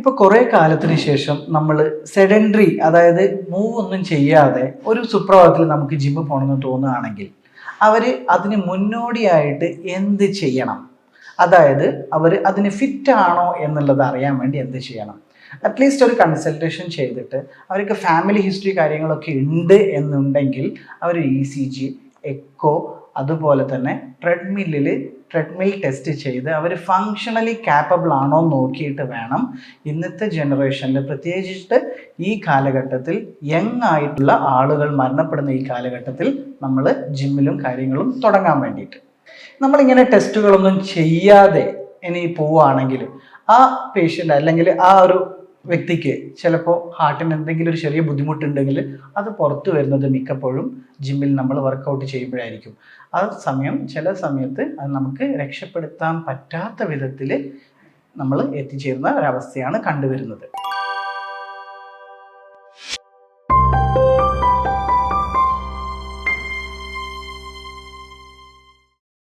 ഇപ്പോൾ കുറേ കാലത്തിന് ശേഷം നമ്മൾ സെഡൻഡറി, അതായത് മൂവ് ഒന്നും ചെയ്യാതെ ഒരു സുപ്രഭാതത്തിൽ നമുക്ക് ജിമ്മ് പോകണമെന്ന് തോന്നുകയാണെങ്കിൽ അവർ അതിന് മുന്നോടിയായിട്ട് എന്ത് ചെയ്യണം? അതായത് അവർ അതിന് ഫിറ്റ് ആണോ എന്നുള്ളത് അറിയാൻ വേണ്ടി എന്ത് ചെയ്യണം? അറ്റ്ലീസ്റ്റ് ഒരു കൺസൾട്ടേഷൻ ചെയ്തിട്ട് അവർക്ക് ഫാമിലി ഹിസ്റ്ററി കാര്യങ്ങളൊക്കെ ഉണ്ട് എന്നുണ്ടെങ്കിൽ അവർ ECG, എക്കോ, അതുപോലെ തന്നെ ട്രെഡ്മിൽ ടെസ്റ്റ് ചെയ്ത് അവർ ഫങ്ഷണലി കാപ്പബിൾ ആണോ നോക്കിയിട്ട് വേണം ഇന്നത്തെ ജനറേഷനിൽ, പ്രത്യേകിച്ചിട്ട് ഈ കാലഘട്ടത്തിൽ യങ് ആയിട്ടുള്ള ആളുകൾ മരണപ്പെടുന്ന ഈ കാലഘട്ടത്തിൽ നമ്മൾ ജിമ്മിലും കാര്യങ്ങളും തുടങ്ങാൻ വേണ്ടിയിട്ട്. നമ്മളിങ്ങനെ ടെസ്റ്റുകളൊന്നും ചെയ്യാതെ ഇനി പോവുകയാണെങ്കിൽ ആ പേഷ്യൻ്റ് അല്ലെങ്കിൽ ആ ഒരു വ്യക്തിക്ക് ചിലപ്പോൾ ഹാർട്ടിന് എന്തെങ്കിലും ഒരു ചെറിയ ബുദ്ധിമുട്ടുണ്ടെങ്കിൽ അത് പുറത്തു വരുന്നത് മിക്കപ്പോഴും ജിമ്മിൽ നമ്മൾ വർക്കൗട്ട് ചെയ്യുമ്പോഴായിരിക്കും. ആ സമയം ചില സമയത്ത് അത് നമുക്ക് രക്ഷപ്പെടുത്താൻ പറ്റാത്ത വിധത്തിൽ നമ്മൾ എത്തിച്ചേരുന്ന ഒരവസ്ഥയാണ് കണ്ടുവരുന്നത്.